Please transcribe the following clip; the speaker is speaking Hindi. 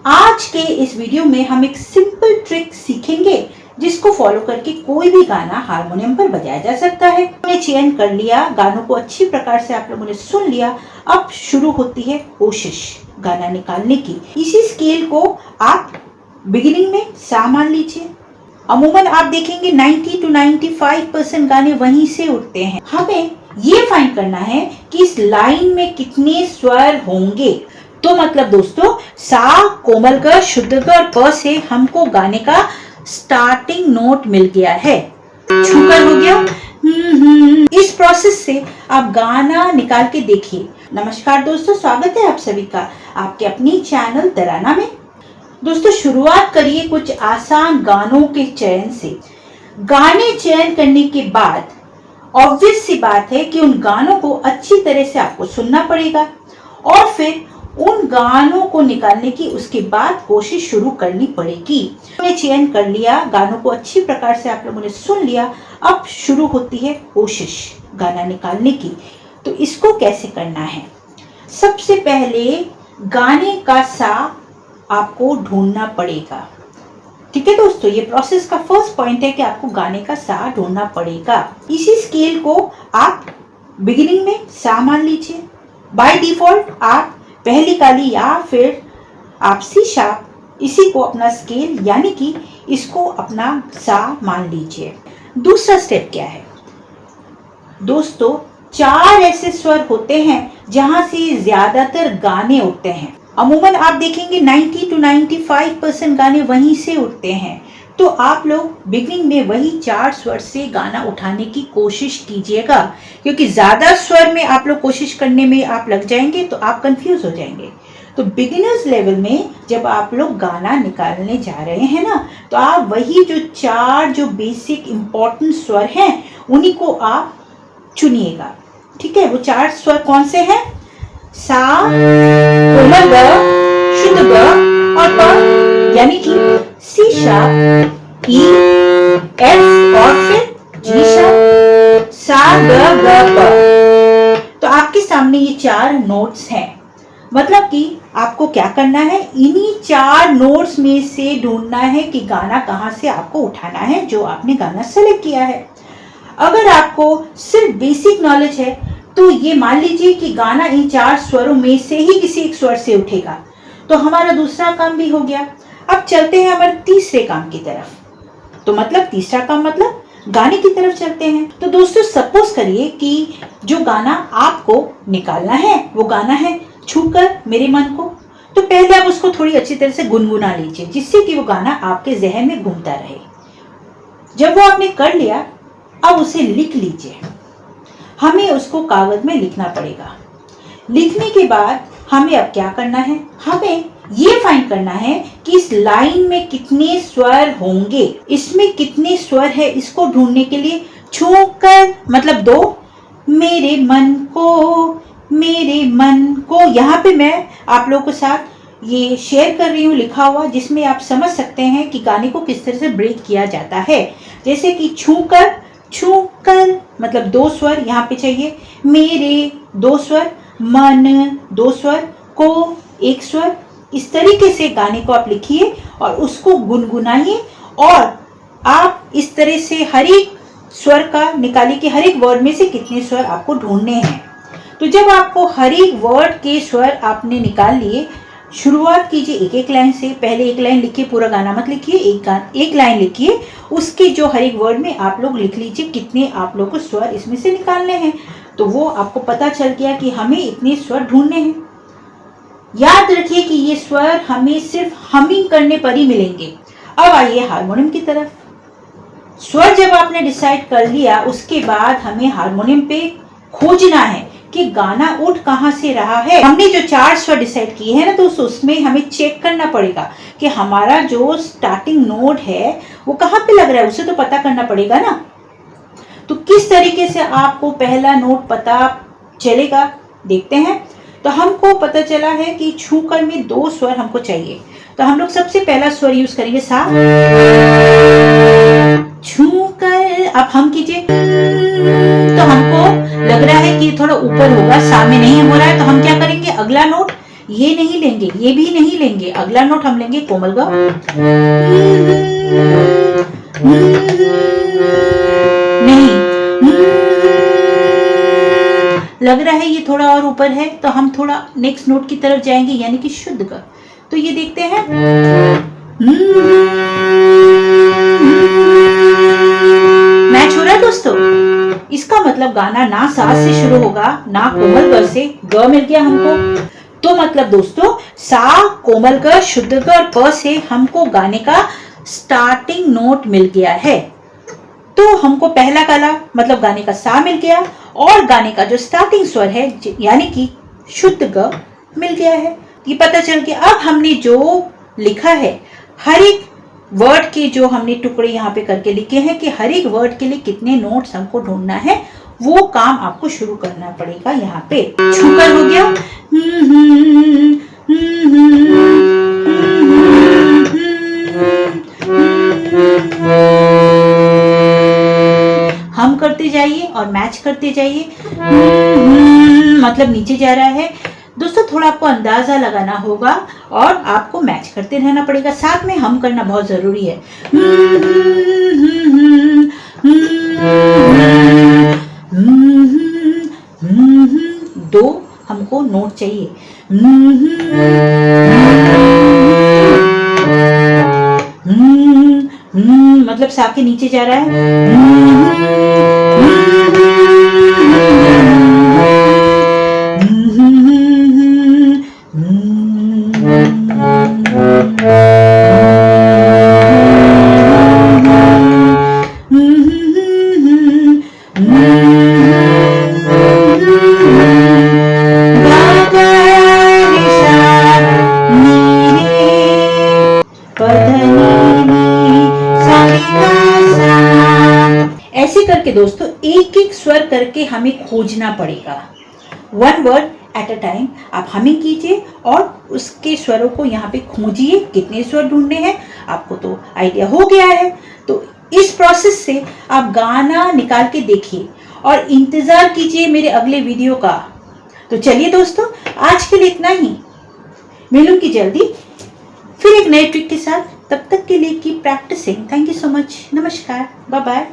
आज के इस वीडियो में हम एक सिंपल ट्रिक सीखेंगे जिसको फॉलो करके कोई भी गाना हारमोनियम पर बजाया जा सकता है। हमने चयन कर लिया, गानों को अच्छी प्रकार से आप लोगों ने सुन लिया। अब शुरू होती है कोशिश गाना निकालने की। इसी स्केल को आप बिगिनिंग में सा मान लीजिए। अमूमन आप देखेंगे 90 to 95% गाने वहीं से उठते हैं। हमें ये फाइंड करना है कि इस लाइन में कितने स्वर होंगे। तो मतलब दोस्तों, सा, कोमल ग, शुद्ध ग और प से हमको गाने का स्टार्टिंग नोट मिल गया है। छूकर हो गया। इस प्रोसेस से आप गाना निकाल के देखिए। नमस्कार दोस्तों, स्वागत है आप सभी का आपके अपनी चैनल तराना में। दोस्तों, शुरुआत करिए कुछ आसान गानों के चयन से। गाने चयन करने के बाद ऑब्वियस सी बात है कि उन गानों को अच्छी तरह से आपको सुनना पड़ेगा और फिर उन गानों को निकालने की उसके बाद कोशिश शुरू करनी पड़ेगी। हमने चयन कर लिया, गानों को अच्छी प्रकार से आप लोगों ने सुन लिया। अब शुरू होती है कोशिश गाना निकालने की। तो इसको कैसे करना है? सबसे पहले गाने का सा आपको ढूंढना पड़ेगा। ठीक है दोस्तों, ये प्रोसेस का फर्स्ट पॉइंट है कि आपको गाने का सा ढूंढना पड़ेगा। इसी स्केल को आप बिगिनिंग में सा मान लीजिए। बाय डिफॉल्ट आप पहली काली या फिर आप सी शार्प इसी को अपना स्केल यानी कि इसको अपना सा मान लीजिए। दूसरा स्टेप क्या है दोस्तों? 4 ऐसे स्वर होते हैं जहां से ज्यादातर गाने उठते हैं। अमूमन आप देखेंगे 90 to 95% गाने वहीं से उठते हैं। तो आप लोग बिगिनिंग में वही 4 स्वर से गाना उठाने की कोशिश कीजिएगा, क्योंकि ज्यादा स्वर में आप लोग कोशिश करने में आप लग जाएंगे तो आप कंफ्यूज हो जाएंगे। तो बिगिनर्स लेवल में जब आप लोग गाना निकालने जा रहे हैं ना, तो आप वही जो 4 जो बेसिक इंपॉर्टेंट स्वर हैं उन्हीं को आप चुनिएगा। ठीक है, वो 4 स्वर कौन से हैं? सा, कोमल ग, शुद्ध ग और प, यानी कि सी शार्प, ई, एफ और फिर जी शार्प, सा, ग, प। तो आपके सामने ये 4 नोट्स हैं। मतलब कि आपको क्या करना है, इन्हीं 4 नोट्स में से ढूंढना है कि गाना कहाँ से आपको उठाना है जो आपने गाना सेलेक्ट किया है। अगर आपको सिर्फ बेसिक नॉलेज है तो ये मान लीजिए कि गाना इन 4 स्वरों में से ही किसी एक स्वर से उठेगा। तो हमारा दूसरा काम भी हो गया। अब चलते हैं हमारे तीसरे काम की तरफ। तो मतलब तीसरा काम मतलब गाने की तरफ चलते हैं। तो दोस्तों, सपोज करिए कि जो गाना आपको निकालना है वो गाना है छूकर मेरे मन को। तो पहले आप उसको थोड़ी अच्छी तरह से गुनगुना लीजिए, जिससे कि वो गाना आपके जहन में घूमता रहे। जब वो आपने कर लिया, अब उसे लिख लीजिए। हमें उसको कागज में लिखना पड़ेगा। लिखने के बाद हमें अब क्या करना है, हमें ये फाइंड करना है कि इस लाइन में कितने स्वर होंगे, इसमें कितने स्वर है। इसको ढूंढने के लिए छूकर मतलब 2, मेरे मन को, यहाँ पे मैं आप लोगों के साथ ये शेयर कर रही हूँ लिखा हुआ, जिसमें आप समझ सकते हैं कि गाने को किस तरह से ब्रेक किया जाता है। जैसे कि छूकर मतलब 2 स्वर यहाँ पे चाहिए, मेरे 2 स्वर, मन 2 स्वर, को 1 स्वर। इस तरीके से गाने को आप लिखिए और उसको गुनगुनाइए और आप इस तरह से हर एक स्वर का निकालिए कि हर एक वर्ड में से कितने स्वर आपको ढूंढने हैं। तो जब आपको हर एक वर्ड के स्वर आपने निकाल लिए, शुरुआत कीजिए एक लाइन से। पहले एक लाइन लिखिए, पूरा गाना मत लिखिए, एक लाइन लिखिए। उसके जो हर एक वर्ड में आप लोग लिख लीजिए कितने आप लोग को स्वर इसमें से निकालने हैं। तो वो आपको पता चल गया कि हमें इतने स्वर ढूंढने हैं। याद रखिए कि ये स्वर हमें सिर्फ हमिंग करने पर ही मिलेंगे। अब आइए हारमोनियम की तरफ। स्वर जब आपने डिसाइड कर लिया, उसके बाद हमें हारमोनियम पे खोजना है कि गाना उठ कहाँ से रहा है। हमने जो 4 स्वर डिसाइड किए हैं ना, तो उसमें हमें चेक करना पड़ेगा कि हमारा जो स्टार्टिंग नोट है वो कहाँ पे लग रहा है। उसे तो पता करना पड़ेगा ना। तो किस तरीके से आपको पहला नोट पता चलेगा, देखते हैं। तो हमको पता चला है कि छूकर में 2 स्वर हमको चाहिए। तो हम लोग सबसे पहला स्वर यूज करेंगे सा। छूकर अब हम कीजिए, तो हमको लग रहा है कि थोड़ा ऊपर होगा, सा में नहीं हो रहा है। तो हम क्या करेंगे, अगला नोट ये नहीं लेंगे, ये भी नहीं लेंगे। अगला नोट हम लेंगे कोमल ग। नहीं, लग रहा है ये थोड़ा और ऊपर है, तो हम थोड़ा नेक्स्ट नोट की तरफ जाएंगे, यानी कि शुद्ध ग। तो ये देखते हैं, मैच हो रहा है दोस्तों। इसका मतलब गाना ना सा से शुरू होगा, ना कोमल ग से, ग मिल गया हमको। तो मतलब दोस्तों सा, कोमल ग, शुद्ध ग और प से हमको गाने का स्टार्टिंग नोट मिल गया है। तो हमको पहला काला मतलब गाने का सा मिल गया और गाने का जो स्टार्टिंग स्वर है यानी कि शुद्ध ग मिल गया है। ये पता चल गया। अब हमने जो लिखा है, हर एक वर्ड के जो हमने टुकड़े यहाँ पे करके लिखे हैं कि हर एक वर्ड के लिए कितने नोट्स हमको ढूंढना है, वो काम आपको शुरू करना पड़ेगा। यहाँ पे छूकर हो गया, हम करते जाइए और मैच करते जाइए। मतलब नीचे जा रहा है दोस्तों, थोड़ा आपको अंदाजा लगाना होगा और आपको मैच करते रहना पड़ेगा। साथ में हम करना बहुत जरूरी है। दो हमको नोट चाहिए। मतलब सा के नीचे जा रहा है। ऐसे करके दोस्तों एक एक स्वर करके हमें खोजना पड़ेगा। One word at a time आप हमिंग कीजिए और उसके स्वरों को यहाँ पे खोजिए, कितने स्वर ढूंढने हैं आपको तो आइडिया हो गया है। तो इस प्रोसेस से आप गाना निकाल के देखिए और इंतजार कीजिए मेरे अगले वीडियो का। तो चलिए दोस्तों, आज के लिए इतना ही। मिलूंगी जल्दी फिर एक नए ट्रिक के साथ। तब तक के लिए keep practising. Thank you so much. नमस्कार, बाय बाय।